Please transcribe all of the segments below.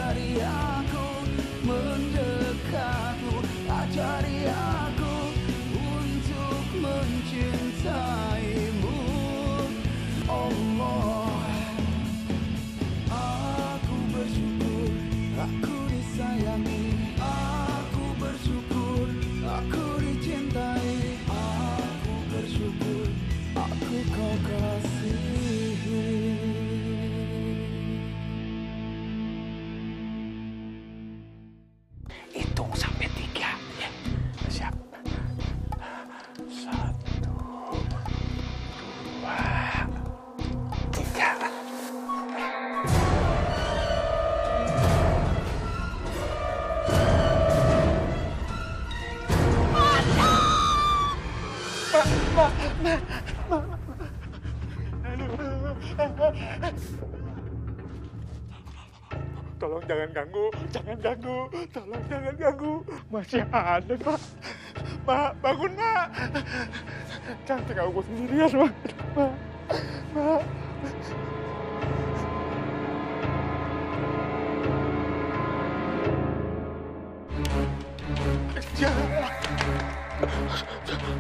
Ajari aku mendekatmu, ajari aku untuk mencintaimu. Allah, aku bersyukur aku disayangi, aku bersyukur aku dicintai, aku bersyukur aku kau kasihi. Hitung sampai 3 ya. Siap. 1, 2, 3. Tolong jangan ganggu, tolong jangan ganggu. Masih ada, Pak. Mak, bangun, Mak. Jangan tinggal aku sendirian, Mak. Mak.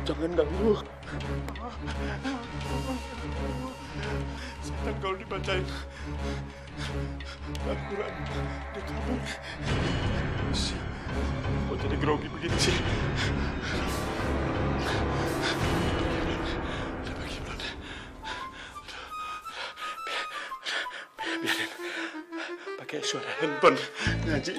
Jangan ganggu. Setan kalau dibacain Al-Quran dia kabur. Kok jadi grogi begini sih? Udah pagi belum? Biarin. Pakai suara handphone ngaji.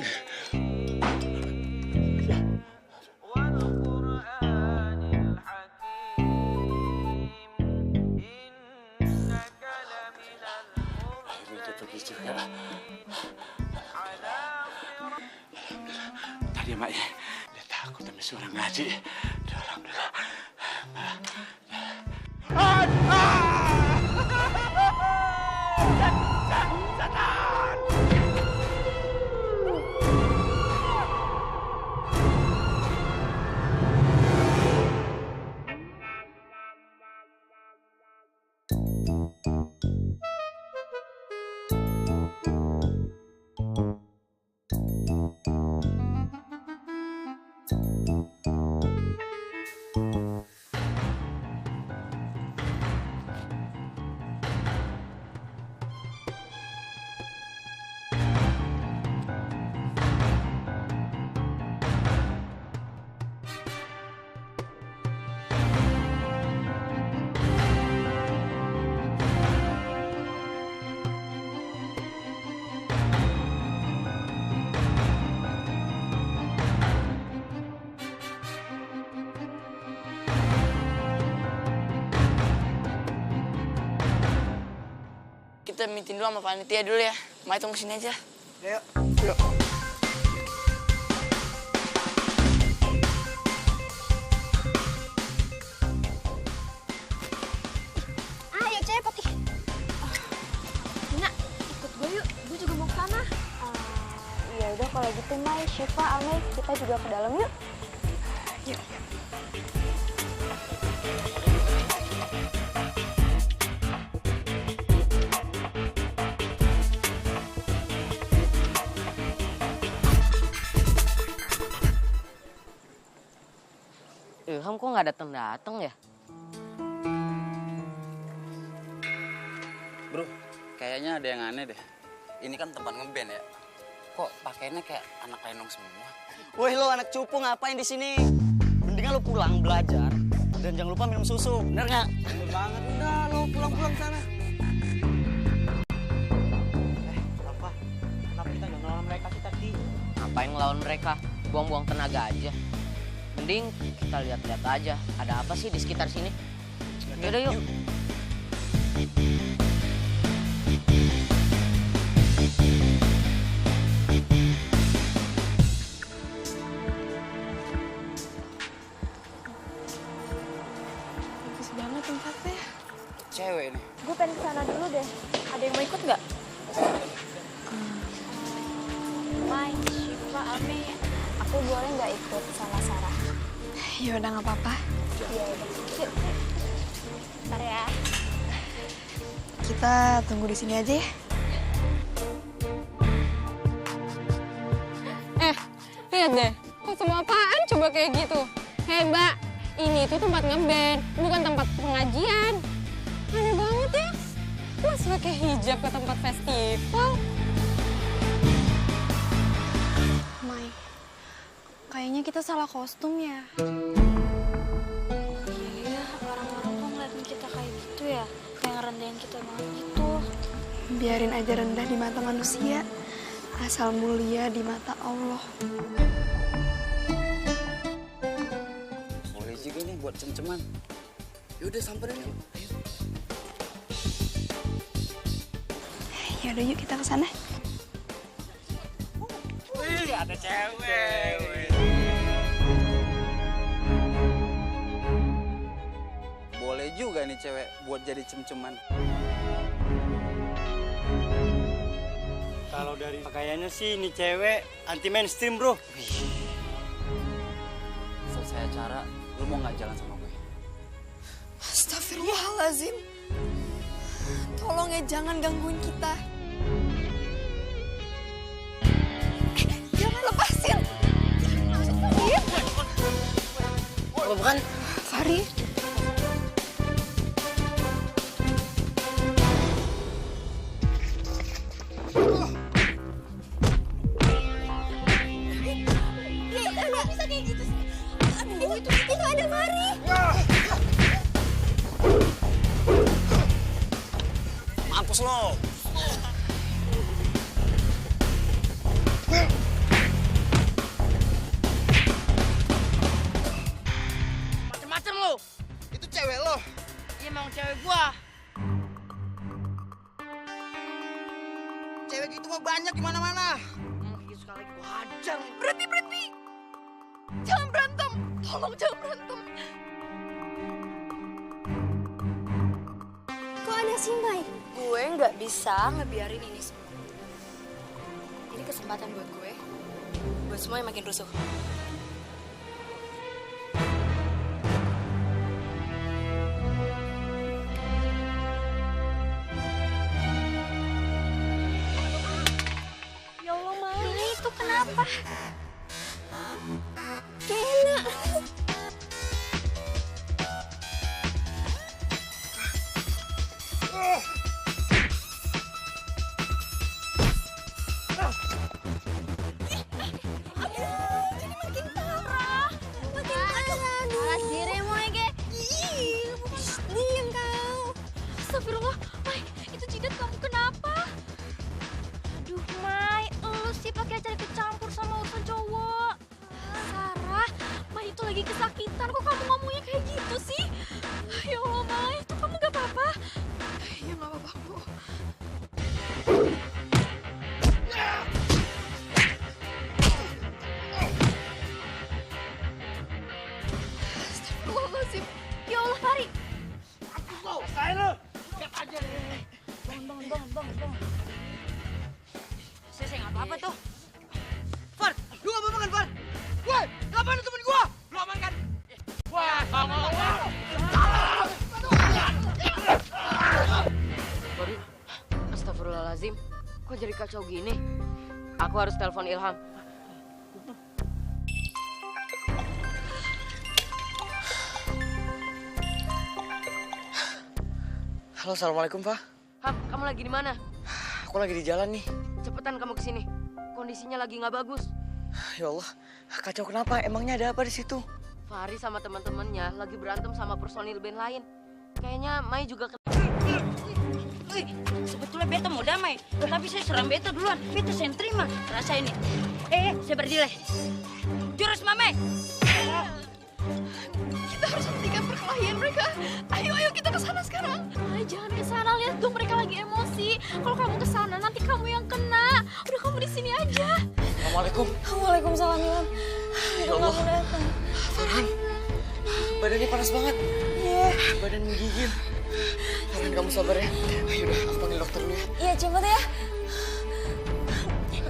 Tadi Mak ya, dia takut sama suara ngaji. Alhamdulillah. Kita meeting dulu sama panitia dulu ya. Mai tunggu sini aja. Ayo. Yuk. Ayo cepet ih. Nina, ikut gue yuk. Gue juga mau ke sana. Ya udah kalau gitu Mai, Syifa, Amai, kita juga ke dalam yuk. Yuk. Ilham kok nggak datang ya? Bro, kayaknya ada yang aneh deh. Ini kan tempat ngeband ya. Kok pakainya kayak anak lenong semua? Woi lo anak cupu ngapain di sini? Mendingan lo pulang belajar dan jangan lupa minum susu, bener nggak? Bener banget, udah lo pulang sana. Apa? Kenapa kita nggak ngelawan mereka sih tadi? Ngapain ngelawan mereka? Buang-buang tenaga aja. Mending kita lihat-lihat aja. Ada apa sih di sekitar sini? Yaudah yuk. Bagus banget tempatnya. Cewek nih. Gue pengen ke sana dulu deh. Ada yang mau ikut nggak? Mai, Syifa, Amai, aku boleh nggak ikut sama Sarah? Ya udah nggak apa-apa. Iya, udah. Yuk. Ntar ya. Kita tunggu di sini aja ya. Lihat deh, kostum apaan coba kayak gitu? Mbak, ini tuh tempat ngeband, bukan tempat pengajian. Aneh banget ya, mas pakai hijab ke tempat festival. Mai, kayaknya kita salah kostum ya. Iya, orang-orang kok ngeliatin kita kayak gitu ya. Kayak ngerendahin kita banget gitu. Biarin aja rendah di mata manusia, asal mulia di mata Allah. Boleh juga nih buat cem-ceman. Yaudah samperin yuk. Ayo. Ya udah yuk kita ke sana. Wih, ada cewek. Boleh juga nih cewek buat jadi cem-ceman. Kalau dari pakaiannya sih ini cewek anti mainstream bro. Selesai acara, lu mau nggak jalan sama gue? Astagfirullahaladzim. Tolong ya jangan gangguin kita. Jangan lepasin. Oh, bukan? Fari. Itu ada Mari. Mampus lo. Macem-macem lo. Itu cewek lo. Iya emang cewek gua. Cewek gitu mah banyak di mana-mana. Mungkin sekali gua hajar. Berhenti. Jangan berantem. Tolong jangan berantem. Kok aneh sih, Mai? Gue nggak bisa ngebiarin ini semua. Ini kesempatan buat gue. Buat semua yang makin rusuh. Ya Allah, Mai. Itu kenapa? Kena. Jadi makin parah. Makin parah. Alas diri mau Ege. Diam kau. Astagfirullah. Mai, itu jidat kamu kenapa? Aduh, Mai. Lu sih pakai acara kecampur sama urusan cowok. Sarah, Mai itu lagi kesakitan. Kok kamu ngomongnya kayak gitu sih? Ya Allah, Mai. Itu kamu gak apa-apa? Ya gak apa-apa kok. Astagfirullahaladzim. Ya Allah, Fari. Saya nggak apa-apa tuh. Far, lu gak apa-apa kan Far? Woi, ngapain lu temen gua? Lu aman kan? Wah, Astagfirullahaladzim. Kok jadi kacau gini? Aku harus telepon Ilham. Halo, assalamualaikum Pak. Ham, kamu lagi di mana? Aku lagi di jalan nih. Cepetan kamu kesini. Kondisinya lagi nggak bagus. Ya Allah, kacau kenapa? Emangnya ada apa di situ? Fahri sama teman-temannya lagi berantem sama personil band lain. Kayaknya Mai juga Sebetulnya beta mau damai, tapi saya serang beta duluan. Beta saya terima. Rasa ini. Saya berdilai. Jurus Mame. Kita harus hentikan perkelahian mereka. Ayo kita ke sana sekarang. Ay, jangan ke sana, lihat dong mereka lagi emosi. Kalau kamu ke sana nanti kamu yang kena. Udah kamu di sini aja. Assalamualaikum. Waalaikumsalam, Ilham. Ya Allah. Farhan, badannya panas banget. Iya. Badan menggigil. Farhan, kamu sabar ya. Yaudah, aku panggil dokter dulu ya. Iya, cepet ya.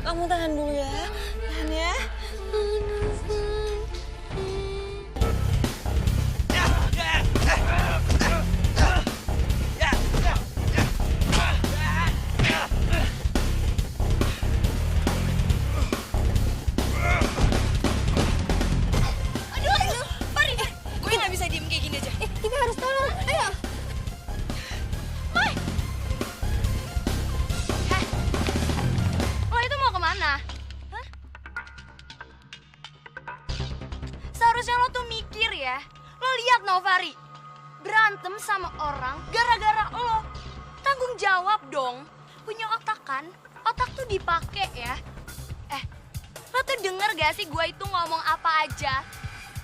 Kamu tahan dulu ya. Tahan ya. Novari. Berantem sama orang gara-gara lo. Tanggung jawab dong. Punya otak kan? Otak tuh dipakai ya. Lo tuh denger gak sih gue itu ngomong apa aja?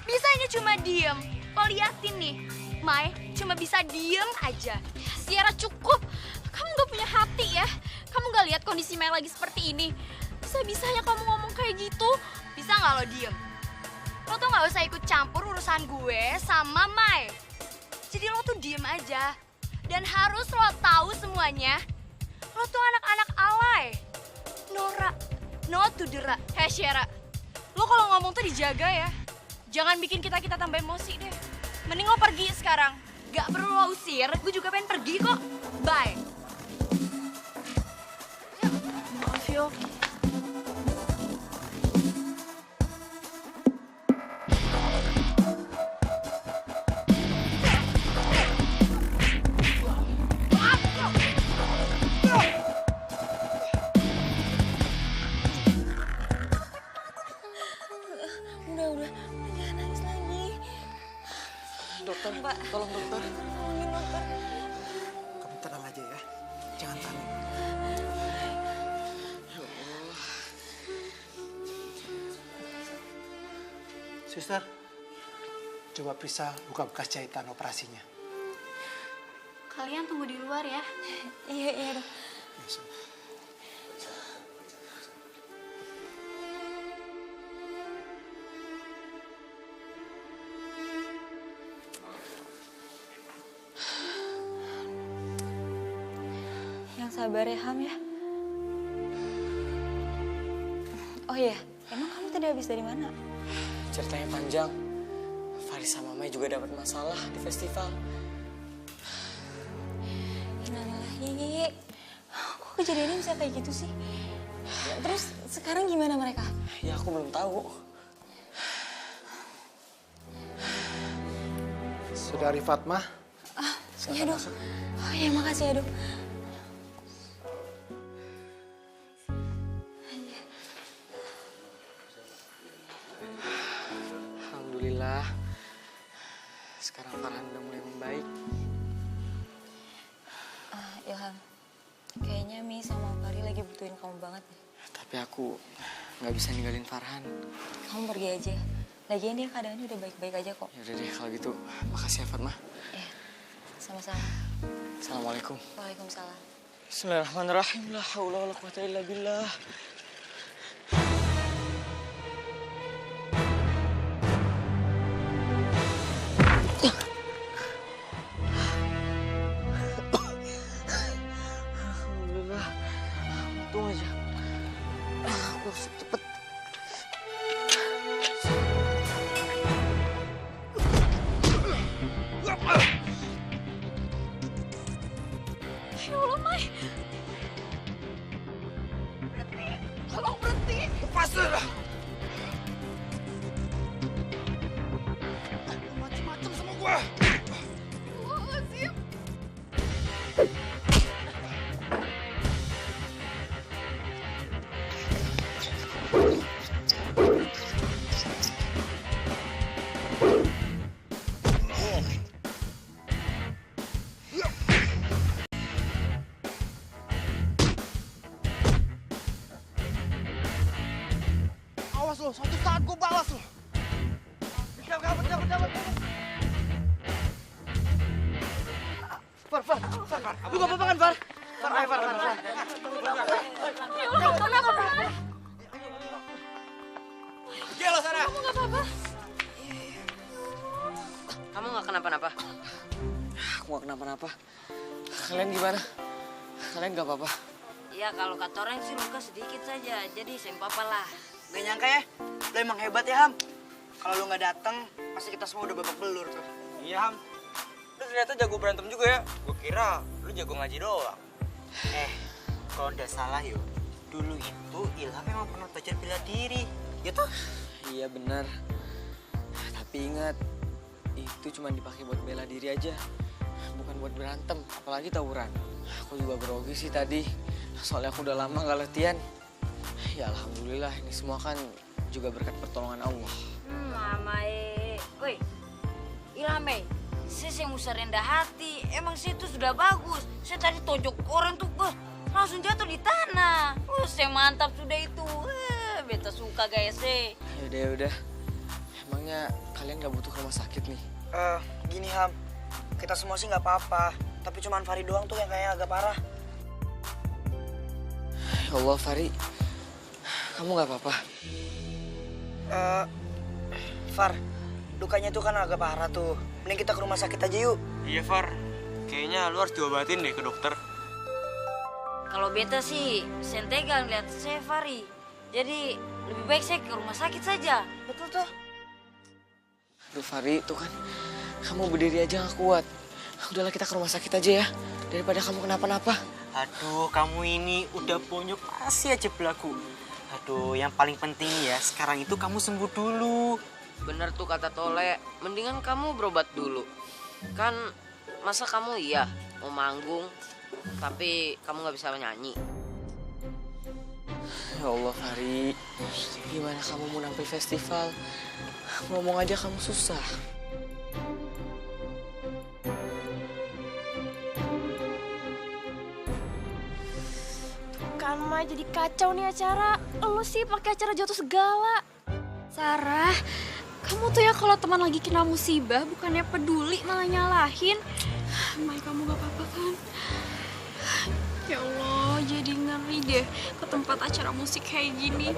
Bisanya cuma diem. Lo liatin nih, Mai cuma bisa diem aja. Tiara cukup. Kamu gak punya hati ya? Kamu gak lihat kondisi Mai lagi seperti ini? Bisa-bisanya kamu ngomong kayak gitu? Bisa gak lo diem? Lo tuh gak usah ikut campur urusan gue sama Mai. Jadi lo tuh diem aja. Dan harus lo tahu semuanya, lo tuh anak-anak alay. Nora, no to Dera. Hei Tiara, lo kalau ngomong tuh dijaga ya. Jangan bikin kita tambah emosi deh. Mending lo pergi sekarang. Gak perlu lo usir, gue juga pengen pergi kok. Bye. Maaf yo. Udah, jangan nangis lagi. Dokter, Pak. tolong dokter. Tolongin dokter. Kamu tenang aja ya, jangan panik. Ya Allah. Suster, coba periksa luka bekas jahitan operasinya. Kalian tunggu di luar ya. Iya dok. Yes. Yang sabar ya Ham ya. Oh iya, emang kamu tadi habis dari mana? Ceritanya panjang. Faris sama Mai juga dapat masalah di festival. Innalillahi. Kok kejadiannya bisa kayak gitu sih? Terus sekarang gimana mereka? Ya aku belum tahu. Saudari Fatmah. Iya dok. Oh iya makasih ya dok. Alhamdulillah. Sekarang Farhan udah mulai membaik. Ilham, kayaknya Mi sama Fari lagi butuhin kamu banget deh. Tapi aku nggak bisa ninggalin Farhan. Kamu pergi aja. Lagian dia keadaannya udah baik-baik aja kok. Ya udah deh kalau gitu. Makasih ya Fatmah. Ya, sama-sama. Assalamualaikum. Waalaikumsalam. Bismillahirrahmanirrahim. La haula wala quwwata illa billah. Alhamdulillah. Untung aja. Aku harus cepet. Ya Allah, Mai. Tolong berhenti. Pasir. Macem-macem sama gua. Astagfirullahaladzim. Awas lo, suatu saat gue balas lo. Cabut. Far. Lu gak apa-apa kan, Far? Far. Ya Allah, kenapa, Far? Gila sana. Kamu gak apa-apa? Kamu nggak kenapa-napa? Aku gak kenapa-napa. Kalian gimana? Kalian gak apa-apa? Ya kalau kata orang sih luka sedikit saja, jadi sempapa lah. Gak nyangka ya, lo emang hebat ya Ham. Kalau lo nggak datang, pasti kita semua udah babak belur tuh. Iya Ham, lu ternyata jago berantem juga ya. Gue kira lu jago ngaji doang. Kalau nggak salah yuk, dulu itu Ilham memang pernah belajar bela diri, ya toh? Iya benar. Tapi ingat, itu cuma dipakai buat bela diri aja, bukan buat berantem, apalagi tawuran. Aku juga grogi sih tadi, soalnya aku udah lama nggak latihan. Ya alhamdulillah, ini semua kan juga berkat pertolongan Allah. Mama, woi, Ilham, saya musa rendah hati. Emang saya itu sudah bagus. Saya tadi tonjok orang tuh, langsung jatuh di tanah. Saya mantap sudah itu. Beta suka guys. Yaudah. Emangnya kalian gak butuh ke rumah sakit nih? Gini Ham, kita semua sih nggak apa-apa. Tapi cuman Fari doang tuh yang kayak agak parah. Ya Allah, Fari. Kamu gak apa-apa? Far, lukanya tuh kan agak parah tuh. Mending kita ke rumah sakit aja yuk. Iya, Far. Kayaknya lu harus diobatin deh ke dokter. Kalau beta sih, saya tega ngeliat saya Fari. Jadi lebih baik saya ke rumah sakit saja. Betul tuh. Aduh, Fari, tuh kan. Kamu berdiri aja gak kuat. Udahlah, kita ke rumah sakit aja ya. Daripada kamu kenapa-napa. Aduh, kamu ini udah bonyok masih aja belagu. Aduh, yang paling penting ya, sekarang itu kamu sembuh dulu. Bener tuh kata Tole, mendingan kamu berobat dulu. Kan masa kamu mau manggung, tapi kamu gak bisa nyanyi. Ya Allah, Fari. Gimana kamu mau nampil festival? Ngomong aja kamu susah. Kan mah jadi kacau nih acara. Lu sih pakai acara jatuh segala. Sarah, kamu tuh ya kalau teman lagi kena musibah bukannya peduli malah nyalahin. Mai, kamu gak apa-apa kan? Ya Allah, jadi ngeri deh ke tempat acara musik kayak gini.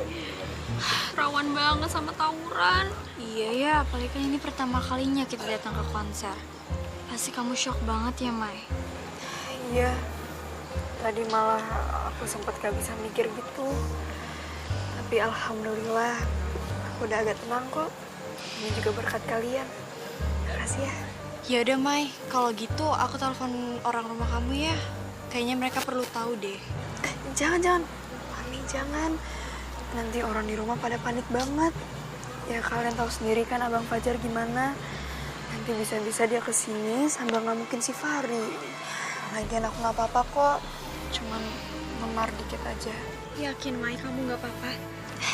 Rawan banget sama tawuran. Iya ya, apalagi kan ini pertama kalinya kita datang ke konser. Pasti kamu shock banget ya, Mai. Iya. Tadi malah aku sempat gak bisa mikir gitu. Tapi alhamdulillah aku udah agak tenang kok. Ini juga berkat kalian. Makasih ya. Ya udah, Mai. Kalau gitu aku telepon orang rumah kamu ya. Kayaknya mereka perlu tahu deh. Jangan. Mami, jangan. Nanti orang di rumah pada panik banget. Ya kalian tahu sendiri kan Abang Fajar gimana. Nanti bisa-bisa dia kesini sambil ngamukin si Fari. Lagian aku gak apa-apa kok. Cuman memar dikit aja. Yakin, Mai, kamu gak apa-apa?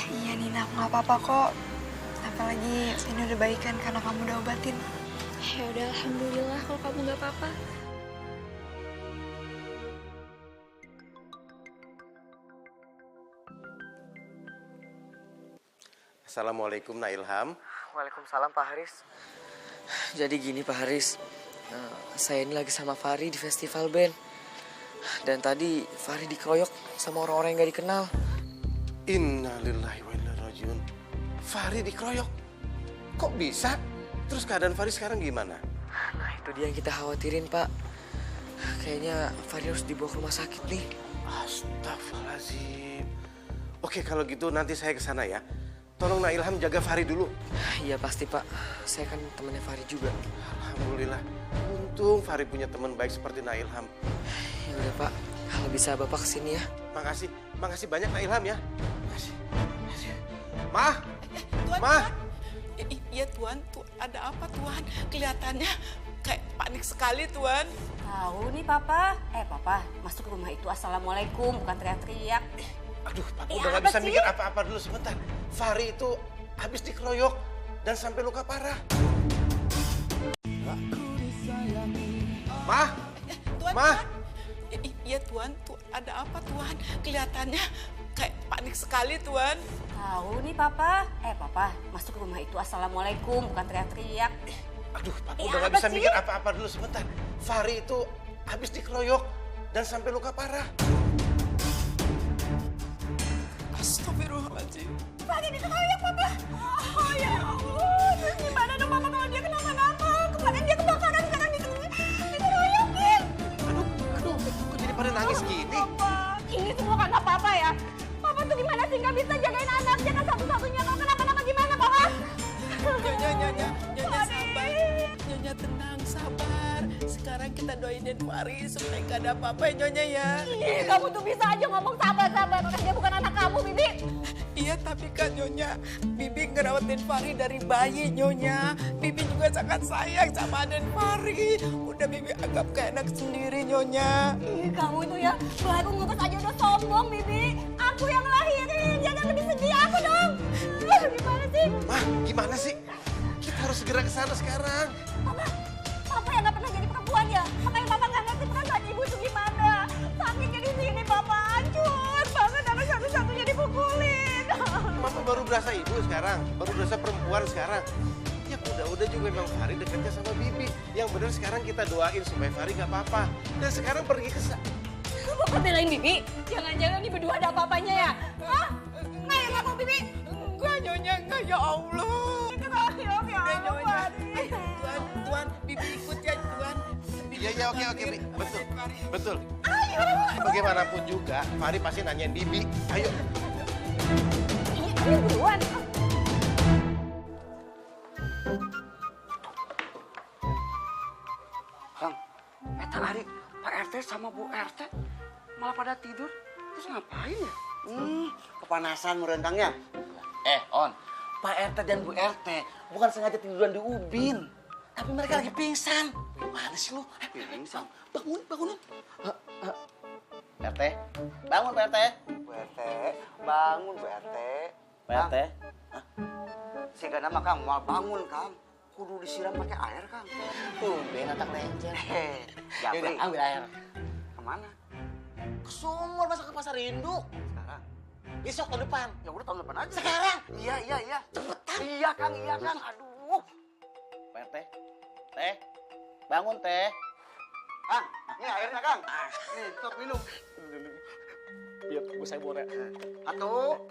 Iya, Nina, aku gak apa-apa kok. Apalagi ini udah baikan karena kamu udah obatin. Ya udah, alhamdulillah kalau kamu gak apa-apa. Assalamualaikum, Nak Ilham. Waalaikumsalam, Pak Haris. Jadi gini, Pak Haris. Saya ini lagi sama Fari di festival band. Dan tadi Fari dikeroyok sama orang-orang yang gak dikenal. Innalillahi wa inna ilaihi rajiun. Fari dikeroyok? Kok bisa? Terus keadaan Fari sekarang gimana? Nah, itu dia yang kita khawatirin, Pak. Kayaknya Fari harus dibawa ke rumah sakit nih. Astagfirullahaladzim. Oke, kalau gitu nanti saya ke sana ya. Tolong Nak Ilham jaga Fari dulu. Iya pasti, Pak. Saya kan temannya Fari juga. Alhamdulillah. Untung Fari punya teman baik seperti Nak Ilham. Ya udah, Pak. Kalau bisa Bapak kesini ya. Makasih banyak Nak Ilham ya. Makasih. Ma. Tuan, Ma. Iya Tuan, ada apa Tuan? Kelihatannya kayak panik sekali Tuan. Tahu nih Papa. Papa, masuk ke rumah itu assalamualaikum, bukan teriak-teriak. Aduh, Papa udah gak bisa mikir apa-apa dulu sebentar. Fari itu habis dikeroyok dan sampai luka parah. Ma. Tuan, Ma. Iya Tuan, ada apa Tuan? Kelihatannya kayak panik sekali Tuan. Tahu nih Papa. Papa, masuk ke rumah itu assalamualaikum, bukan teriak-teriak. Aduh, Papa udah gak bisa mikir apa-apa dulu sebentar. Fari itu habis dikeroyok dan sampai luka parah. Astagfirullahaladzim. Fari dikeroyok, Papa. Oh ya Allah, gimana dong Papa kalau dia kenapa-napa? Kemarin dia kebakaran, sekarang dikeroyokin. Aduh, kok jadi pada nangis gini? Papa, ini semua karena Papa ya. Papa tuh gimana sih nggak bisa jagain anaknya kan satu-satunya. Kalau kenapa-napa gimana, Papa? Nyonya sabar. Nyonya tenang, sabar. Sekarang kita doainin Fari supaya gak ada apa-apa ya Nyonya ya. Ih, kamu tuh bisa aja ngomong sabar-sabar. Orang dia bukan anak kamu, Bibi. Iya, tapi kan Nyonya, Bibi ngerawatin Fari dari bayi Nyonya. Bibi juga sangat sayang sama Aden Fari. Udah Bibi anggap kayak anak sendiri Nyonya. Ih, kamu itu ya baru ngurus aja udah sombong, Bibi. Aku yang lahirin, jangan lebih sedih aku dong. Gimana sih? Ma, gimana sih? Kita harus segera ke sana sekarang. Papa berasa ibu sekarang, baru berasa perempuan sekarang. Ya udah juga memang Fahri dekatnya sama Bibi. Yang benar sekarang kita doain supaya Fahri gak apa-apa. Dan sekarang pergi ke Bapak belain Bibi? Jangan-jangan nih berdua ada apa-apanya ya? Hah? Nggak ya nggak mau Bibi? Enggak Nyonya, enggak ya Allah. Oke, Nyonya. Tuan, Bibi ikut ya Tuan. Iya, oke, Bi. Betul. Ayo. Bagaimanapun juga, Fahri pasti nanyain Bibi. Ayo. Ayo buruan. Kang, eta hari Pak RT sama Bu RT malah pada tidur. Terus ngapain ya? Kepanasan merendangnya. On, Pak RT dan Bu RT bukan sengaja tiduran di ubin. Tapi mereka lagi pingsan. Mana sih lu? Pingsan? Bangunin. RT, bangun Pak RT. Bu RT, bangun Bu RT. Pak RT? Si Gana mah Kang, mau bangun Kang. Kudu disiram pakai air Kang. Ben otak lenceng. Japri. Ambil air. Kemana? Ke sumur, masa ke pasar induk. Sekarang. Besok tahun depan. Ya udah tahun depan aja. Sekarang? Iya. Cepetan. Iya Kang. Aduh. Pak RT, Teh, bangun Teh. Kang, ini airnya Kang. Nih, sok minum. Biar gue saya borek. Atuh.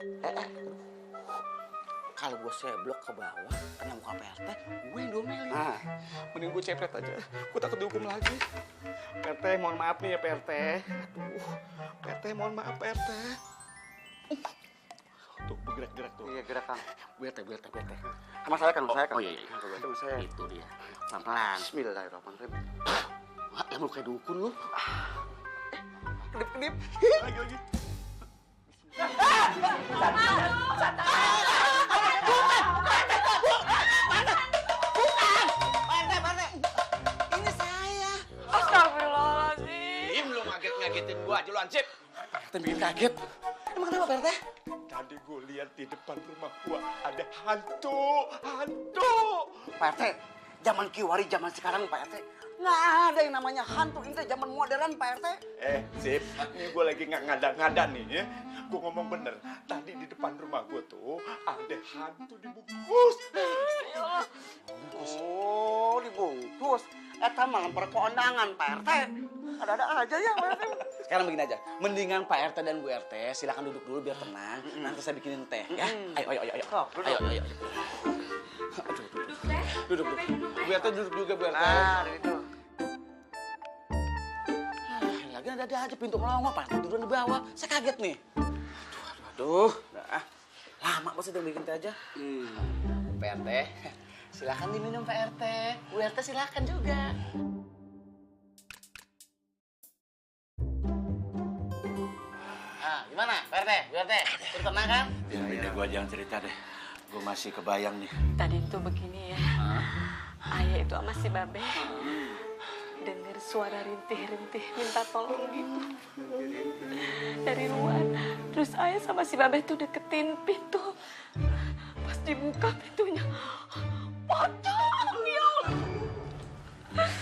Kalau gue seblok ke bawah, kena muka PRT, gue yang domelin. Mending gue cepret aja. Gue takut dihukum lagi. PRT, mohon maaf nih ya PRT. Aduh, PRT, mohon maaf PRT. Tuh, bergerak-gerak tuh. Iya, gerak Kang. BRT. Sama saya Kang, saya Kang. Oh iya. Sama saya. Itu dia. Pelan-pelan. Bismillahirrahmanirrahim. Wah, yang lu kayak dukun lu. Kedip-kedip. Lagi. Ini saya. Astagfirullahaladzim. Lu ngagetin gua aja lu ansip. PRT bikin kaget. Emang kenapa PRT? Tadi gue lihat di depan rumah gua ada hantu. Pak RT, zaman kiwari zaman sekarang Pak RT. Nggak ada yang namanya hantu, ini zaman modern Pak RT. Sip, ini gue lagi nggak ngada-ngada nih ya. Gue ngomong bener, tadi di depan rumah gue tuh ada hantu dibungkus. Oh, dibungkus. Eta malam perkondangan Pak RT. Ada-ada aja ya Pak RT. Sekarang begini aja, mendingan Pak RT dan Bu RT silakan duduk dulu biar tenang. Nanti saya bikinin teh ya. Ayo. Ayo. Duduk. Bu RT duduk juga Bu RT. Itu. Lagi ada aja pintu melongo, Pak RT tiduran di bawah. Saya kaget nih. Aduh. Lama pasti udah bikin teh aja. Pak RT, silakan diminum Pak RT. Bu RT silakan juga. Gimana, Pak RT? Bu RT, udah tenang kan? Ya, gue jangan cerita deh. Gue masih kebayang nih. Tadi tuh begini ya. Ayah itu sama si Babe. Dengar suara rintih-rintih minta tolong gitu. Dari luar. Terus ayah sama si Babe tuh deketin pintu. Pas dibuka pintunya. Pocong ya.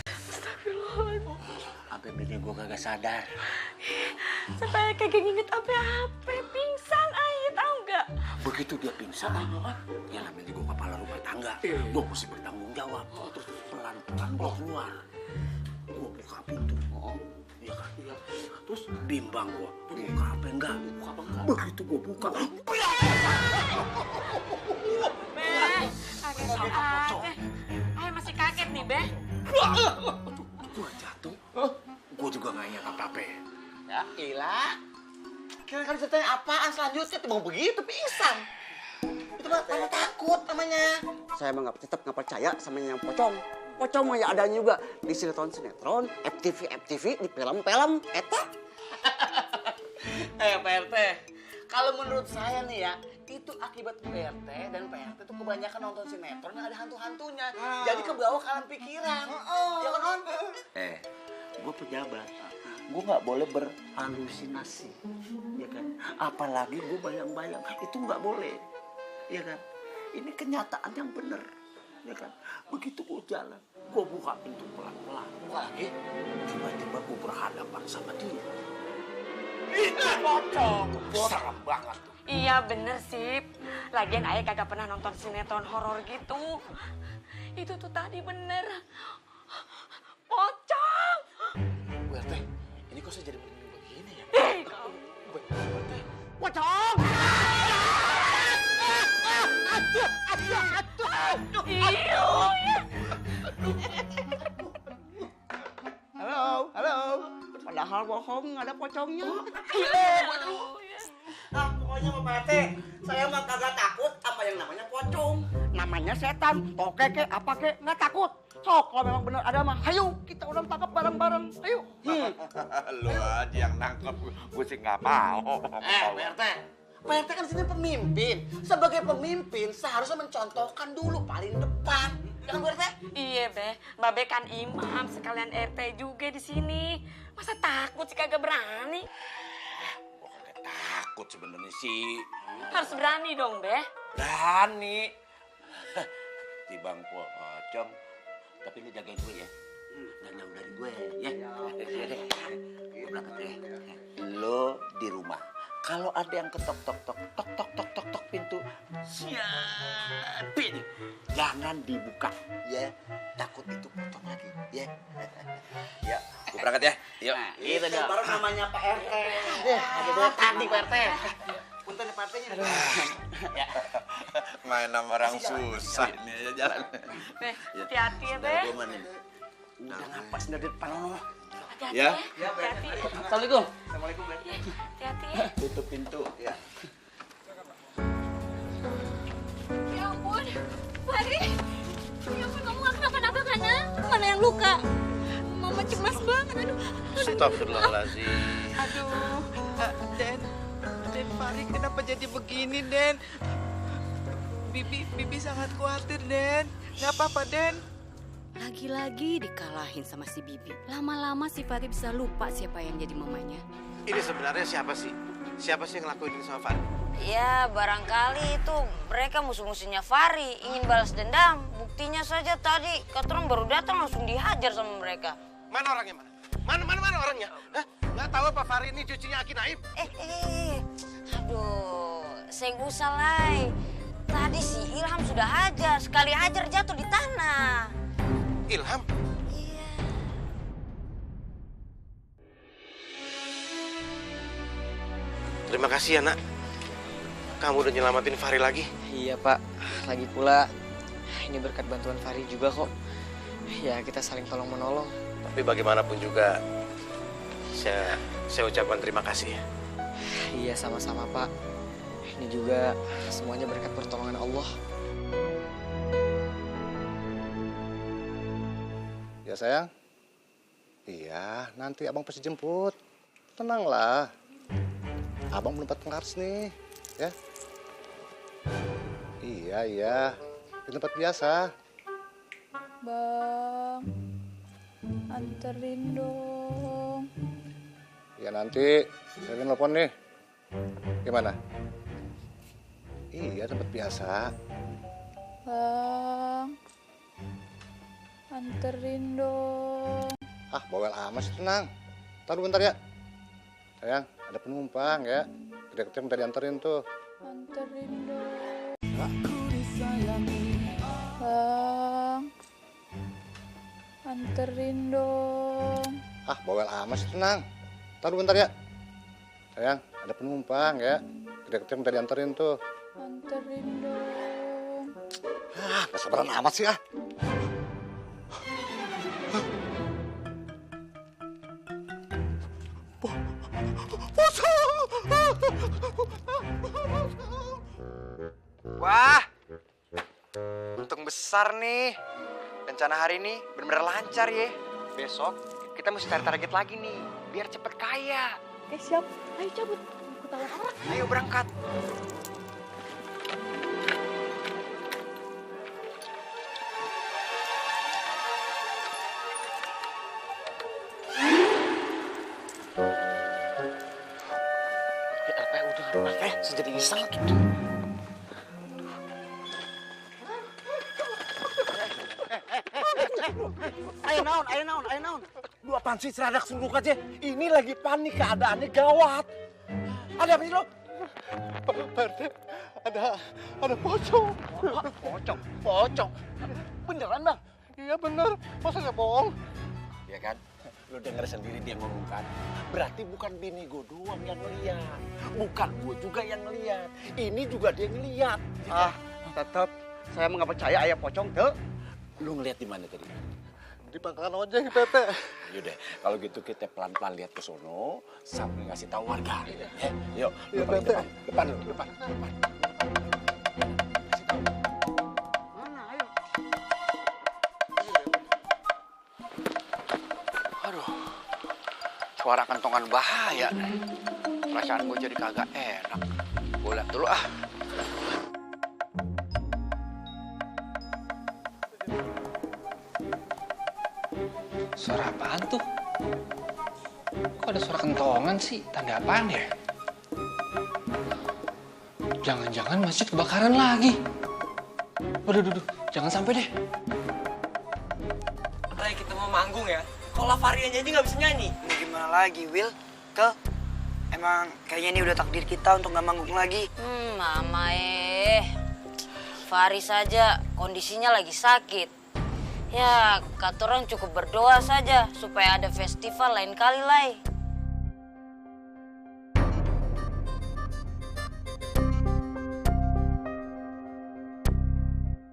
Astagfirullahaladzim. Sampai bini gue kagak sadar. Sampai kagak nginget apa-apa. Pingsan ayah, tahu nggak? Begitu dia pingsan, ya namanya gue kepala rumah tangga. Gue mesti bertanggung jawab. Terus pelan-pelan gue keluar. Gue buka pintu. Iya kan? Iya. Terus bimbang gue. Buka apa enggak? Begitu gue buka. Kaget aja. Ayah masih kaget nih, Be. Gue jatuh. Gue juga gak ingat apa-apa. Ya, ilah. Kira-kira ceritanya apaan selanjutnya? Mau begitu pingsan. Itu mah tanda takut namanya. Saya emang tetap nggak percaya sama yang pocong. Pocong mah ya adanya juga di sinetron, FTV, di film-film, eta. Pak RT, kalau menurut saya nih ya, itu akibat PRT dan PRT tuh kebanyakan nonton sinetron yang ada hantu-hantunya. Jadi kebawa kalan pikiran. Ya kan, On? Gue pejabat. Gue gak boleh berhalusinasi. Ya kan? Apalagi gue bayang-bayang. Itu gak boleh. Ya kan? Ini kenyataan yang bener. Ya kan? Begitu gue jalan, gue buka pintu pelan-pelan. Buka lagi. Tiba-tiba gue berhadapan sama dia. Itu pocong. Serem banget tuh. Iya bener sih. Lagian ayah kagak pernah nonton sinetron horor gitu. Itu tuh tadi bener. Pocong. Bu RT, ini kok saya jadi begini ya? Kamu. Bu RT, pocong! Halo. Padahal bohong, nggak ada pocongnya. Pokoknya Pak RT, saya mah kagak takut sama yang namanya pocong. Namanya setan, toke ke, apa ke, nggak takut. Sok, kalau memang benar ada mah, ayo kita udah tangkap bareng-bareng, ayo. Lu aja yang nangkep, gue sih nggak mau. Pak RT kan sini pemimpin. Sebagai pemimpin seharusnya mencontohkan dulu paling depan. Jangan Pak RT? Iya, Babe kan imam sekalian RT juga di sini. Masa takut sih kagak berani? Takut sebenarnya sih. Harus berani dong, Be. Berani. Di bang pocong. Tapi lu jagain gue ya. Dan jauh dari gue ya. Gue berangkat ya. Lo di rumah. Kalau ada yang ketok pintu, siapin. Jangan dibuka ya. Takut itu pocong lagi ya. Ya, gue berangkat ya. Yuk. Itu baru namanya Pak RT. Ada dua tadi Pak RT. Punten Pak RT-nya. Ya. Main sama orang susah ini aja jalan. Hati-hati ya, Be. Udah ngapas dari depan ono. Hati-hati Ya. ya. Hati-hati. Assalamualaikum. Assalamualaikum, Be. Hati-hati ya. Tutup pintu ya. Ya ampun, Fari. Ya ampun, kamu gak kenapa-napa kan? Mana yang luka? Mama cemas banget. Aduh. Astagfirullahaladzim. Aduh, Den Fari kenapa jadi begini, Den? Bibi sangat khawatir, Den. Gak apa-apa, Den. Lagi-lagi dikalahin sama si Bibi. Lama-lama si Fari bisa lupa siapa yang jadi mamanya. Ini sebenarnya siapa sih? Siapa sih yang ngelakuin ini sama Fari? Ya, barangkali itu mereka musuh-musuhnya Fari, ingin balas dendam. Buktinya saja tadi Katrong baru datang langsung dihajar sama mereka. Mana orangnya mana? Mana orangnya? Hah? Nggak tahu apa Fari ini cucunya Aki Naim? Aduh, saya nggak usah Lai. Tadi si Ilham sudah hajar, sekali hajar jatuh di tanah. Ilham? Iya. Terima kasih ya nak. Kamu udah nyelamatin Fari lagi. Iya Pak, lagi pula ini berkat bantuan Fari juga kok. Ya kita saling tolong menolong. Tapi bagaimanapun juga saya ucapkan terima kasih ya. Iya sama-sama Pak. Ini juga semuanya berkat pertolongan Allah. Ya sayang. Iya, nanti abang pasti jemput. Tenanglah. Abang belum dapat pengharus nih, ya. Iya. Di tempat biasa. Bang, anterin dong. Ya nanti, saya nelfon nih. Gimana? Iya, tempat biasa. Bang, anterin dong. Ah, bawel amat sih, tenang. Taruh bentar ya. Sayang, ada penumpang ya. Kita minta dianterin tuh. Anterin dong. Aku disayangi. Bang, anterin dong. Ah, bawel amat sih, tenang. Taruh bentar ya. Sayang, ada penumpang ya. Kita minta dianterin tuh. Anterin dong. Ah, gak sabaran amat sih ah. Wah, untung besar nih. Rencana hari ini bener-bener lancar ya. Besok kita mesti cari target lagi nih, biar cepet kaya. Siap. Ayo cabut. Ketahuan orang. Ayo berangkat. Saya jadi iseng gitu. Ayo naon. Lu apaan sih seradak sungguh aja? Ini lagi panik, keadaannya gawat. Ada apa sih lo? Pak RT, ada pocong. Pocong. Beneran bang? Iya bener, masa nggak bohong? Iya kan? Lu denger sendiri dia ngomong kan? Berarti bukan bini gue doang yang ngeliat. Bukan gue juga yang ngeliat. Ini juga dia ngeliat. Tetap saya nggak percaya ayah pocong tuh. Lu ngeliat di mana tadi? Di pangkalan ojek, PT. Yaudah, kalau gitu kita pelan-pelan lihat ke sono sambil ngasih tahu warga. Yuk, Iya, paling PT. depan lu, depan. Aduh, suara kentongan bahaya nih. Perasaan gue jadi kagak enak. Gue lihat dulu ah. Suara apaan tuh? Kok ada suara kentongan sih? Tanda apaan ya? Jangan-jangan masjid kebakaran lagi. Waduh, jangan sampai deh. Ray, kita mau manggung ya. Kalau Fahri yang nyanyi nggak bisa nyanyi. Ini gimana lagi, Will? Emang kayaknya ini udah takdir kita untuk nggak manggung lagi. Mama Fahri saja kondisinya lagi sakit. Ya, kata orang cukup berdoa saja supaya ada festival lain kali, Lai.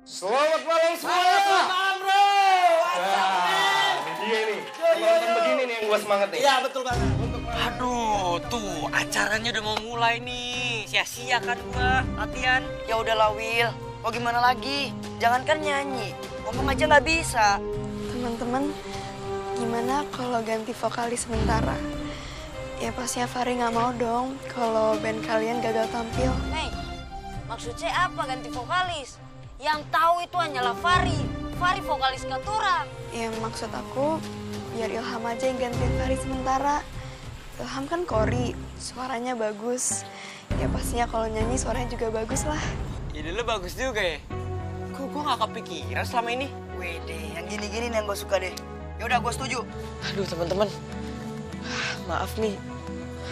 Selamat malam semuanya. Selamat malam, bro. Dia nih, nonton begini nih yang gue semangat nih. Iya, betul banget. Aduh, tuh acaranya udah mau mulai nih. Sia-sia kan gua latihan. Ya udahlah, Will. Mau gimana lagi? Jangankan nyanyi, ngomong aja nggak bisa. Teman-teman, gimana kalau ganti vokalis sementara? Ya pastinya Fahri nggak mau dong kalau band kalian gagal tampil. Hey, maksudnya apa ganti vokalis? Yang tahu itu hanyalah Fahri. Fahri vokalis Katura. Ya maksud aku, biar Ilham aja yang gantiin Fahri sementara. Ilham kan kori, suaranya bagus. Ya pastinya kalau nyanyi suaranya juga bagus lah. Ide lu bagus juga ya. Kok gua nggak kepikiran selama ini? Wede, yang gini-gini nih yang gue suka deh. Ya udah, gue setuju. Aduh, teman-teman. Maaf nih.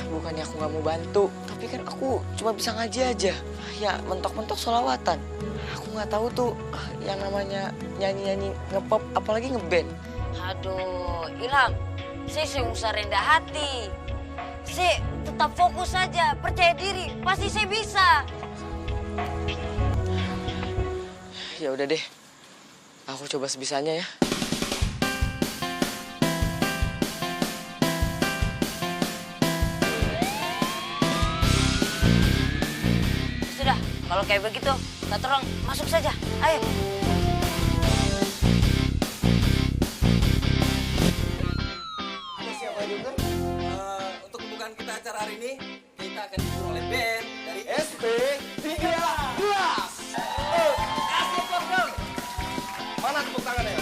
Bukannya aku nggak mau bantu, tapi kan aku cuma bisa ngaji aja. Ya, mentok-mentok sholawatan. Aku nggak tahu tuh yang namanya nyanyi-nyanyi ngepop, apalagi ngeband. Aduh, Ilham, saya usah rendah hati. Saya tetap fokus saja, percaya diri, pasti saya bisa. Ya udah deh, aku coba sebisanya ya. Sudah, kalau kayak begitu, kita terang masuk saja. Ayo. Siapa juga? Untuk pembukaan kita acara hari ini, kita akan dihibur oleh band dari SP13. Mana tepuk tangannya?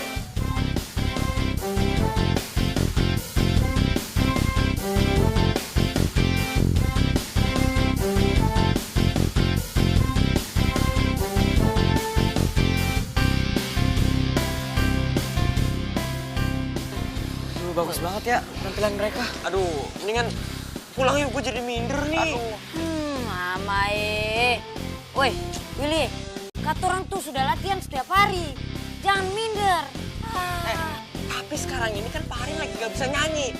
Bagus banget ya penampilan mereka. Aduh, mendingan pulang yuk, gue jadi minder nih. Mama Woi, Willy, kata orang tuh sudah latihan setiap hari. Jangan minder. Tapi sekarang ini kan Pak Harin lagi gak bisa nyanyi.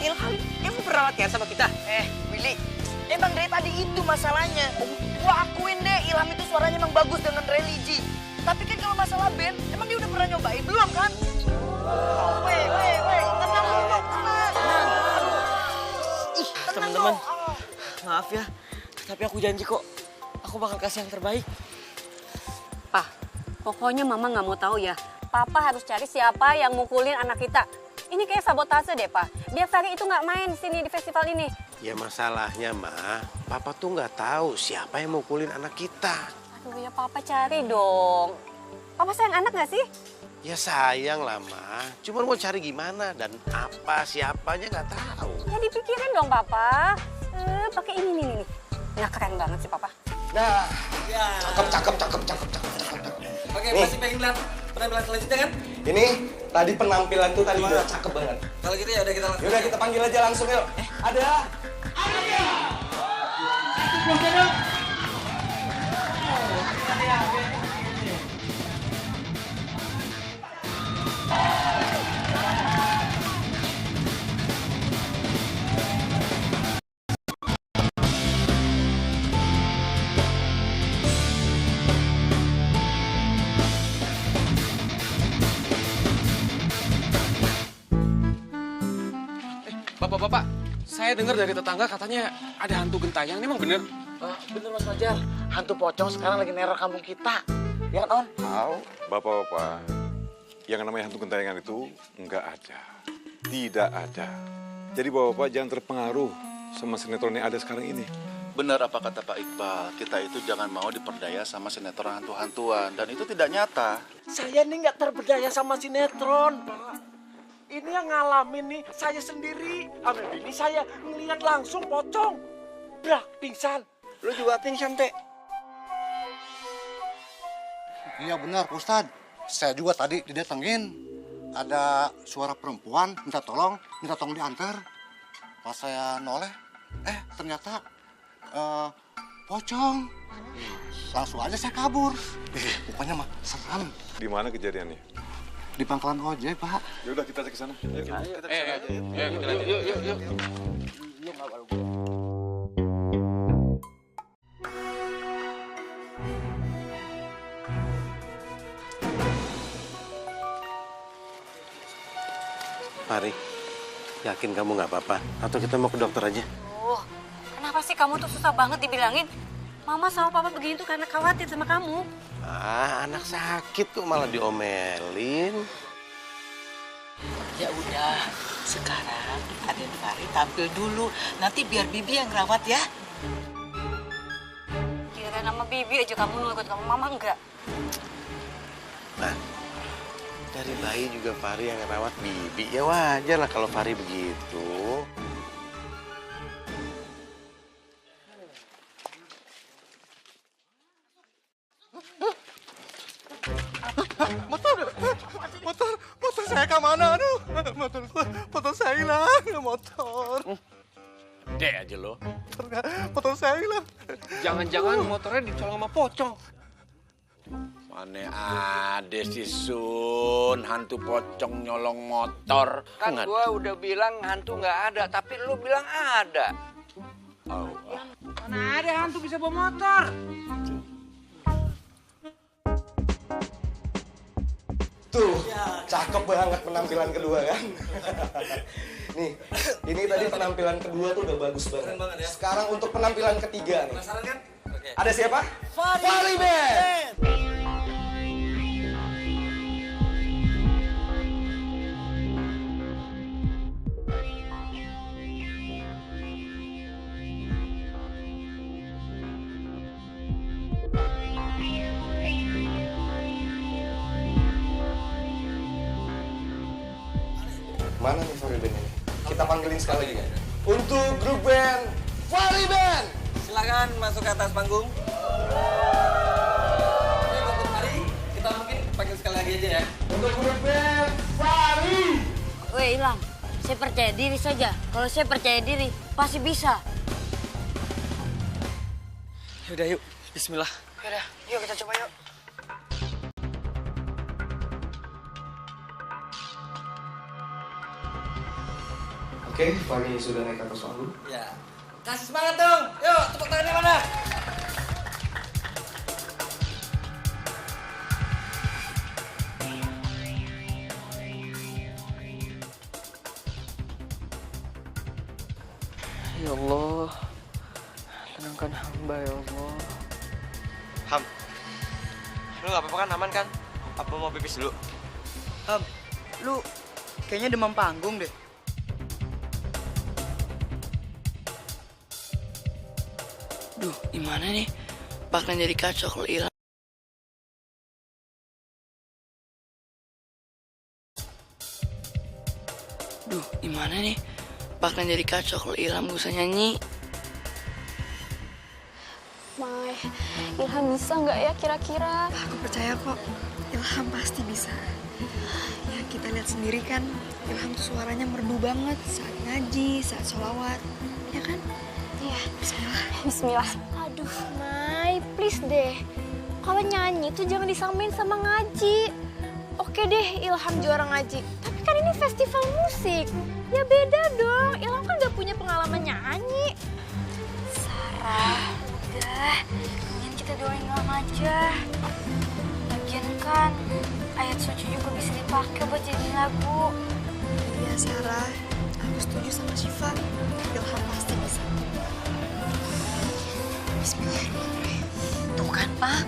Ilham, emang pernah latihan sama kita? Willy, emang dari tadi itu masalahnya. Gua akuin deh, Ilham itu suaranya emang bagus dengan religi. Tapi kan kalau masalah band, emang dia udah pernah nyobain belum kan? Weh, tenang dulu, tenang. Teman-teman, maaf ya, tapi aku janji kok, aku bakal kasih yang terbaik. Pak, pokoknya Mama nggak mau tahu ya. Papa harus cari siapa yang mukulin anak kita. Ini kayak sabotase deh, Pak. Biar Fahri itu nggak main di sini di festival ini. Ya masalahnya, Ma, Papa tuh nggak tahu siapa yang mukulin anak kita. Aduh ya Papa cari dong. Papa sayang anak nggak sih? Ya sayang lah, Ma. Cuman mau cari gimana dan apa siapanya nggak tahu. Ya dipikirin dong, Papa. Pakai ini nih. Nah, keren banget sih, Papa. Nah, ya. Cakep. Oke, Nih. masih pengen lihat penampilan selanjutnya kan? Ini tadi penampilan tuh tadi udah cakep banget. Kalau gitu ya udah kita langsung. Yaudah kita panggil aja langsung yuk. Ada. Saya dengar dari tetangga katanya ada hantu gentayangan, emang bener? Bener Mas Fajar, hantu pocong sekarang lagi neror kampung kita. Ya kan, On? Tahu, bapak-bapak, yang namanya hantu gentayangan itu enggak ada. Tidak ada. Jadi bapak-bapak jangan terpengaruh sama sinetron yang ada sekarang ini. Benar apa kata Pak Iqbal, kita itu jangan mau diperdaya sama sinetron hantu-hantuan. Dan itu tidak nyata. Saya nih nggak terperdaya sama sinetron, Pak. Ini yang ngalamin nih saya sendiri. Ini saya ngelihat langsung pocong. Brak, pingsan. Lu juga pingsan, Teh? Iya benar, Pak Ustadz. Saya juga tadi didatengin. Ada suara perempuan minta tolong diantar. Pas saya noleh, ternyata pocong. Langsung aja saya kabur. Pokoknya mah serem. Di mana kejadiannya? Di pangkalan ojek, Pak. Ya udah kita cek ke sana. Yuk, kita ke sana aja. Yuk. Fari, yakin kamu nggak apa-apa? Atau kita mau ke dokter aja? Oh, kenapa sih kamu tuh susah banget dibilangin? Mama sama papa begini tuh karena khawatir sama kamu. Anak sakit kok malah diomelin. Ya udah, sekarang Aden Fari tampil dulu. Nanti biar Bibi yang rawat ya. Kira nama Bibi aja kamu nurut, kamu Mama enggak. Nah, dari bayi juga Fari yang ngerawat Bibi. Ya wajar lah kalau Fari begitu. Motor saya ke mana? Aduh, motor saya hilang, motor. Dek aja lo. Motor saya hilang. Jangan-jangan motornya dicolong sama pocong. Mana ada si Sun, hantu pocong nyolong motor. Kan gua udah bilang hantu nggak ada, tapi lu bilang ada. Mana ada hantu bisa bawa motor? Tuh, cakep banget penampilan kedua kan? Nih, ini tadi penampilan kedua tuh udah bagus banget. Sekarang untuk penampilan ketiga nih. Penasaran kan? Ada siapa? Fari Band! Mana nih Fari Band ini? Kita panggilin sekali lagi kan? Untuk grup band Fari Band! Silakan masuk ke atas panggung. Oke, untuk Fari, kita mungkin panggil sekali lagi aja ya. Untuk grup band Fari! Weh Ilham, saya percaya diri saja. Kalau saya percaya diri, pasti bisa. Yaudah yuk, bismillah. Yaudah, yuk kita coba yuk. Oke, Fari sudah naik ke atas panggung. Ya, kasih semangat dong. Yuk, tepuk tangannya mana? Ya Allah, tenangkan hamba ya Allah. Ham, lu gak apa-apa kan, aman kan? Apa mau pipis dulu? Ham, lu kayaknya demam panggung deh. Duh, gimana nih? Bakalan jadi kacau kalau Ilham. Duh, gimana nih? Bakalan jadi kacau kalau Ilham gak usah nyanyi. Mai, Ilham bisa nggak ya kira-kira? Aku percaya kok, Ilham pasti bisa. Ya kita lihat sendiri kan, Ilham tuh suaranya merdu banget saat ngaji, saat sholawat, ya kan? Iya. Bismillah. Bismillah. Aduh, Mai, please deh. Kalau nyanyi tuh jangan disamain sama ngaji. Oke deh, Ilham juara ngaji. Tapi kan ini festival musik. Ya beda dong. Ilham kan gak punya pengalaman nyanyi. Sarah, udah. Mending kita doain Ilham aja. Lagian kan, ayat suci juga bisa dipakai buat jadi lagu. Iya Sarah, aku Aku setuju sama Syifa. Ilham pasti bisa. Bismillahirrahmanirrahim. Tuh kan, Pak.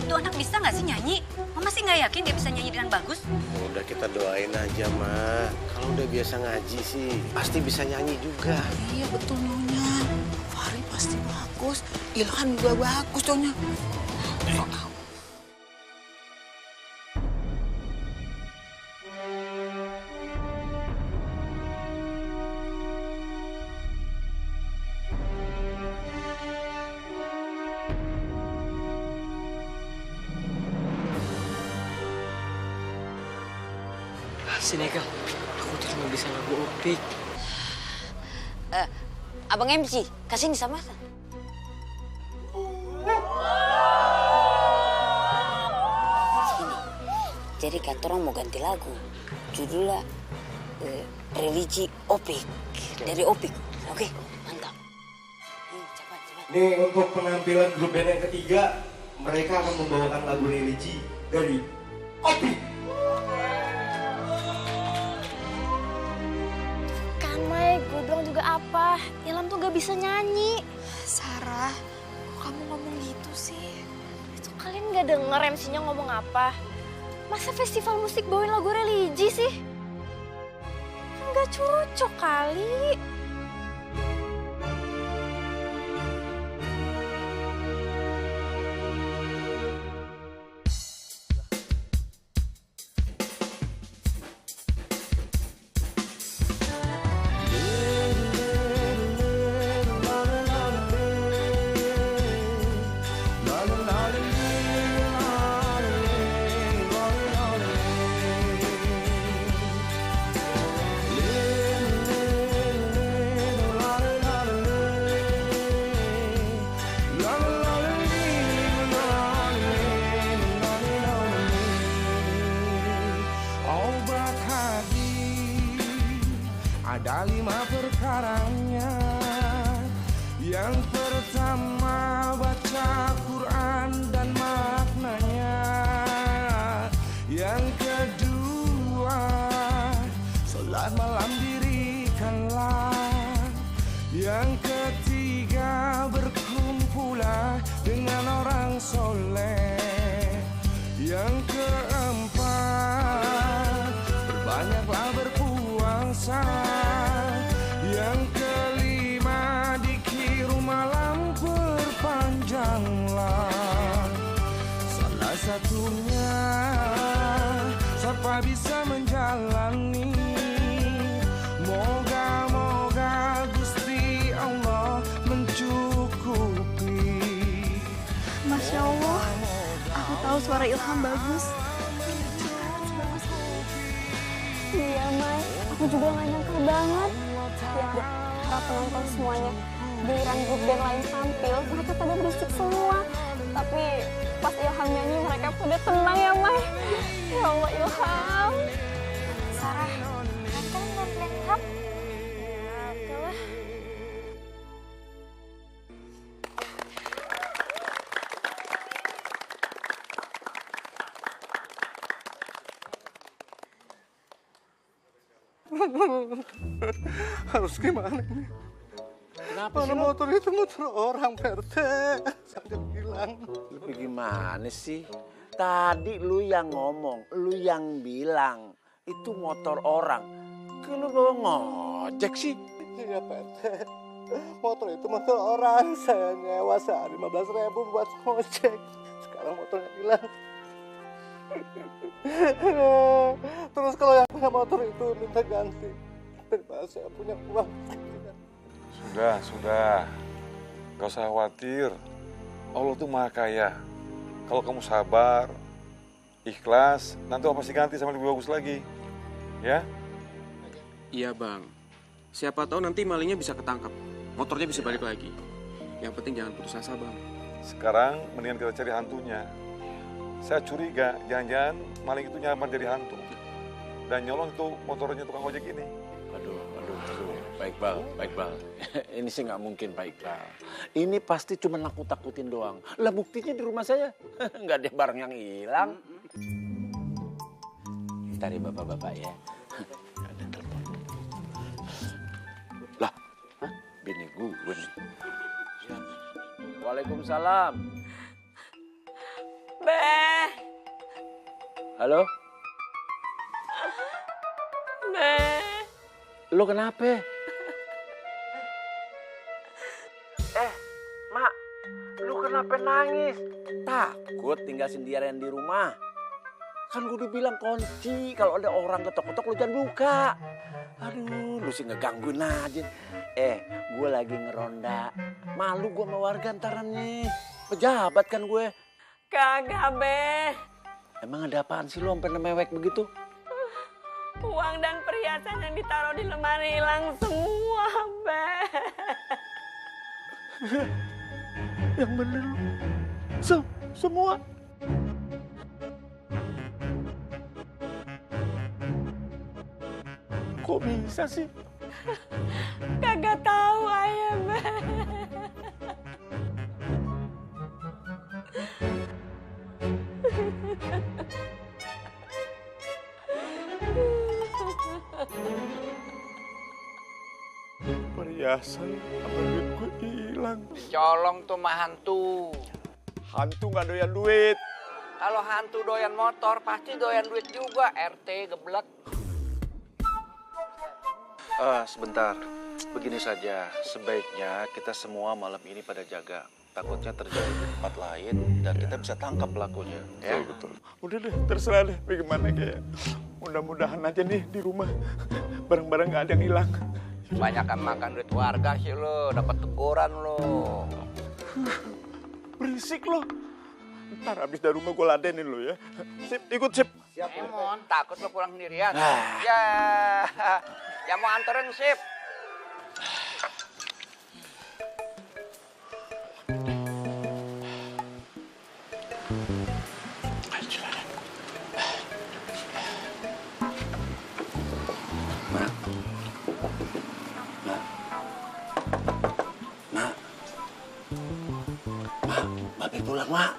Itu anak bisa nggak sih nyanyi? Mama sih nggak yakin dia bisa nyanyi dengan bagus. Udah kita doain aja, Ma. Kalau udah biasa ngaji sih, pasti bisa nyanyi juga. Iya betul Nyonya. Fahri pasti bagus. Ilham juga bagus Nyonya. So tahu. Sini Kak, aku tuh cuma bisa lagu Opik. Abang MC, kasih ini sama. Sini. Jadi kata orang mau ganti lagu. Judulnya Religi Opik. Dari Opik. Oke, mantap. Nih untuk penampilan grup band yang ketiga, mereka akan membawakan lagu religi dari Opik. Kan Mai, gue bilang juga apa? Ilham tuh gak bisa nyanyi. Sarah, kok kamu ngomong gitu sih? Itu kalian gak denger MC-nya ngomong apa? Masa festival musik bawain lagu religi sih? Kan gak cocok kali. Obat hati ada 5 perkaranya. Yang pertama baca Quran dan maknanya. Yang kedua sholat malam dirikanlah. Yang ketiga berkumpulah dengan orang soleh. Yang keempat berbanyaklah berpuasa. Yang kelima dikir malam perpanjanglah. Salah satunya siapa bisa menjalani. Moga-moga Gusti Allah mencukupi. Masya Allah, aku tahu suara Ilham bagus. Iya, Mai. Aku juga gak nyangka banget. Lihat deh, para penonton semuanya. Giliran grup band lain tampil, mereka pada berisik semua. Tapi pas Ilham nyanyi, mereka pada tenang ya, Mai. Ya Allah, Ilham. Sarah, mereka nonton Ilham. Oke lah. Harus gimana ini? Kenapa Mana sih lu? motor itu motor orang PT sampai hilang. Lu gimana sih? Tadi lu yang ngomong, lu yang bilang itu motor orang. Kok lu bawa ngojek sih? Iya PT. Motor itu motor orang. Saya nyewa sehari 15.000 buat ngojek. Sekarang motornya hilang. Terus kalau yang punya motor itu minta ganti. Daripada saya punya uang. Sudah. Gak usah khawatir. Allah tuh maha kaya. Kalau kamu sabar, ikhlas, nanti Allah pasti ganti sama lebih bagus lagi. Ya? Iya bang. Siapa tahu nanti malingnya bisa ketangkap. Motornya bisa balik lagi. Yang penting jangan putus asa bang. Sekarang mendingan kita cari hantunya. Saya curiga, jangan-jangan maling itu nyamar jadi hantu. Dan nyolong itu motornya tukang ojek ini. Aduh. Baik Bal. Ini sih nggak mungkin Pak Iqbal. Ini pasti cuma nakut-takutin doang. Lah buktinya di rumah saya. Nggak ada barang yang hilang. Bentar ya bapak-bapak ya. Ada telepon. bini gue nih. Waalaikumsalam. Be. Halo? Be. Lu kenapa? Mak, lu kenapa nangis? Takut tinggal sendirian di rumah. Kan gue udah bilang kunci, kalau ada orang ketok-ketok lu jangan buka. Aduh, lu sih ngegangguin aja. Gue lagi ngeronda. Malu gue sama warga ntaran nih. Pejabat kan gue. Kagak, Be. Emang ada apaan sih lu sampai mewek begitu? Uang dan perhiasan yang ditaruh di lemari hilang semua, Be. Yang bener lu. Semua. Kok bisa sih? Kagak tahu ayah, Be. Perhiasan apa duit gue hilang. Dicolong tuh mah hantu. Hantu nggak doyan duit. Kalau hantu doyan motor, pasti doyan duit juga. RT geblek. Sebentar. Begini saja, sebaiknya kita semua malam ini pada jaga. Takutnya terjadi di tempat lain dan kita bisa tangkap pelakunya. Ya? Betul. Udah deh, terserah deh. Bagaimana kayak. Mudah-mudahan aja nih di rumah barang-barang nggak ada yang hilang. Banyakan makan duit warga sih lo, dapat teguran lo. Berisik lo. Ntar abis dari rumah gue ladenin lo ya. Sip, ikut sip. Siap, Emon, takut lo pulang sendirian. Ya mau anterin sip. Bapak pulang, Mak.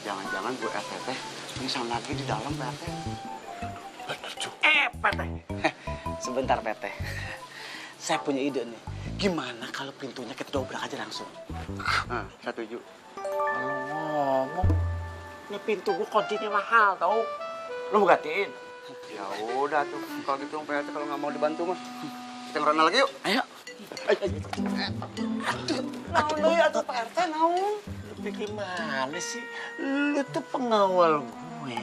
Jangan-jangan gue RT pingsan lagi di dalam PT. Bener juga. PT. Sebentar, PT. Saya punya ide nih. Gimana kalau pintunya kita dobrak aja langsung? Setuju. Kalau ngomong, ini pintu gua kuncinya mahal, tau? Lu mau gantiin? Ya udah tuh, kalau gitu PT kalau nggak mau dibantu mah kita ngerana lagi yuk. Ayo. Aduh, ya tuh Pak RT naung. Lu gimana sih? Lu tuh pengawal gue.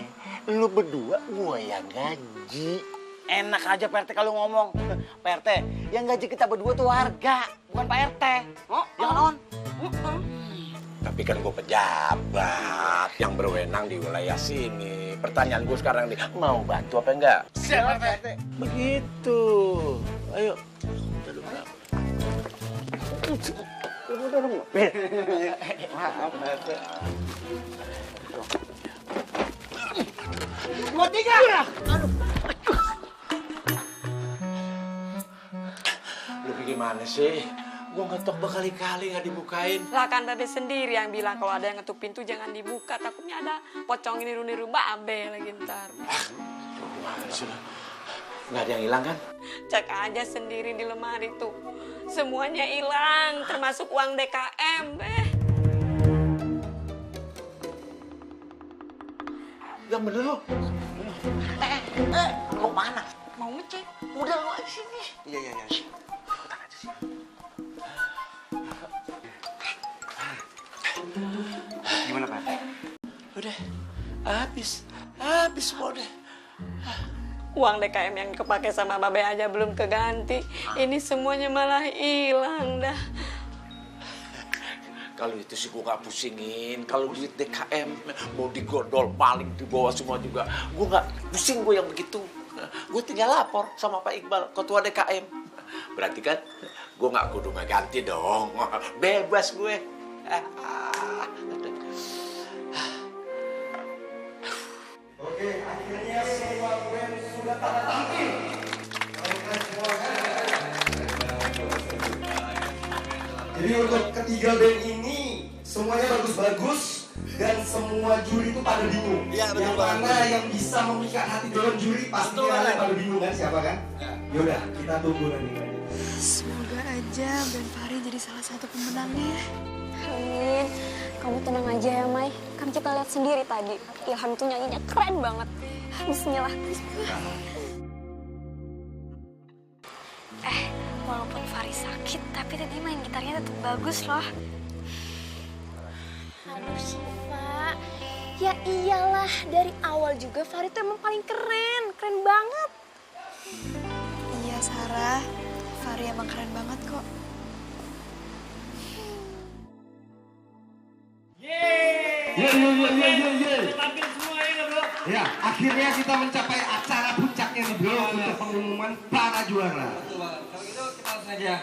Lu berdua gue yang gaji. Enak aja Pak RT kalau ngomong. Pak RT, yang gaji kita berdua tuh warga, bukan Pak RT. Oh, jangan on. Tapi kan gue pejabat yang berwenang di wilayah sini. Pertanyaan gue sekarang nih, mau bantu apa enggak? Siap, Pak RT. Begitu. Ayo. Maaf, Pak RT. 2, 3. Aduh. Lu gimana sih? Gue ngetok berkali-kali nggak dibukain. Lah kan Babe sendiri yang bilang kalau ada yang ngetuk pintu jangan dibuka. Takutnya ada pocong niru-niru Babe lagi ntar. Gimana sih? Nggak ada yang hilang kan? Cek aja sendiri di lemari tuh. Semuanya hilang, termasuk uang DKM, Be. Yang bener lo. Mau mana? Mau ngecek. Udah lu aja sini. Iya. Ikutan aja sih. Gimana Pak? Udah, habis semua deh. Uang DKM yang kepake sama Babe aja belum keganti. Ini semuanya malah hilang dah. Kalau itu sih gue gak pusingin. Kalau duit DKM mau digodol paling di bawah semua juga. Gue gak pusing gue yang begitu. Gue tinggal lapor sama Pak Iqbal, ketua DKM. Berarti kan gue gak kudu ngeganti dong. Bebas gue. Oke, akhirnya semua band sudah tanda tampil. Jadi untuk ketiga band ini semuanya bagus-bagus dan semua juri itu pada bingung. Iya, betul yang banget. mana yang bisa memikat hati dewan juri pasti kalian pada bingung kan siapa kan? Yaudah, kita tunggu nanti. Semoga aja band Fahri jadi salah satu pemenangnya. Amin. Kamu tenang aja ya, Mai. Kan kita lihat sendiri tadi. Ilham tuh nyanyinya keren banget. Bismillah. Walaupun Fahri sakit, tapi tadi main gitarnya tetap bagus loh. Aduh Syifa, ya iyalah dari awal juga Fahri tuh emang paling keren banget. Iya Sarah, Fahri emang keren banget kok. Ya, akhirnya kita mencapai acara puncaknya nih bro untuk pengumuman para juara. Kalau gitu kita langsung aja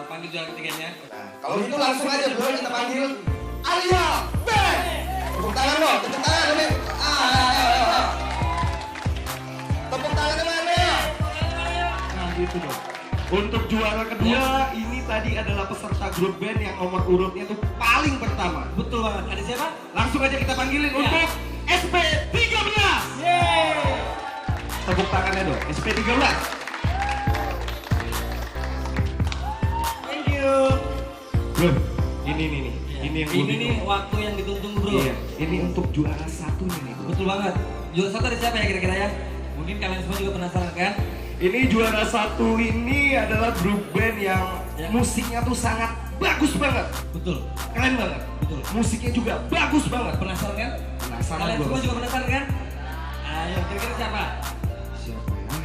panggil juara ketiganya. Kalau gitu langsung aja bro kita panggil Alia B. Tepuk tangan dong, tepuk tangan dong. Ayo. Tepuk tangan mana? Nah gitu dong. Untuk juara kedua ini tadi adalah peserta grup band yang nomor urutnya tuh paling pertama. Betul banget. Ada siapa? Langsung aja kita panggilin untuk SP13. Yeay. Tepuk tangannya dong. SP13. Thank you. Bro, ini nih. Ini yang Ini nih waktu yang ditunggu bro. Iya, ini untuk juara satunya nih. Betul banget. Juara satu ada siapa ya kira-kira ya? Mungkin kalian semua juga penasaran kan? Ini juara satu ini adalah grup band yang musiknya tuh sangat bagus banget. Betul. Keren banget. Betul. Musiknya juga bagus banget. Penasaran kan? Penasaran Kalian gua. semua juga penasaran kan? Ayo kira-kira siapa? Siapa ya?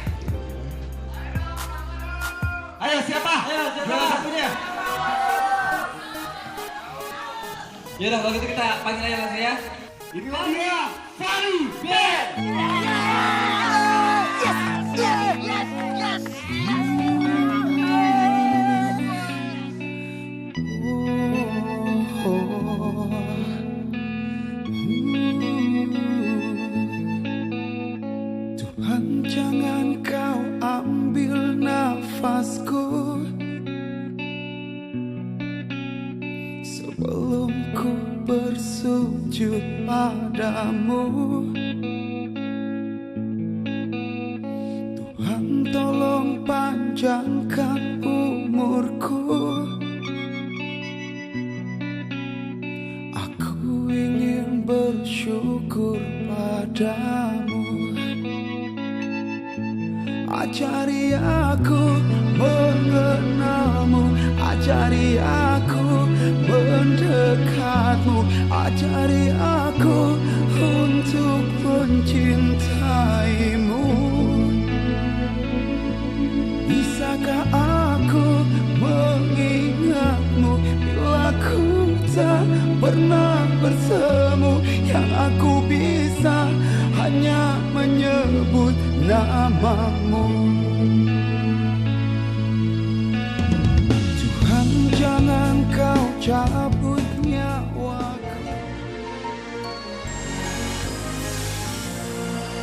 Ayo siapa? Ayo siapa? Juara satunya. Yaudah kalau gitu kita panggil aja langsung ya. Inilah dia, Fahri Band. Tuhan jangan kau ambil nafasku sebelum ku bersujud padamu. Tuhan tolong panjangkan umurku. Aku ingin bersyukur padamu. Ajari aku mengenalmu, ajari aku mendekatmu, ajari aku untuk mencintaimu. Bisakah aku mengingatmu bila ku tak pernah bersemu? Yang aku bisa hanya menyebut namamu. Tuhan jangan kau cabut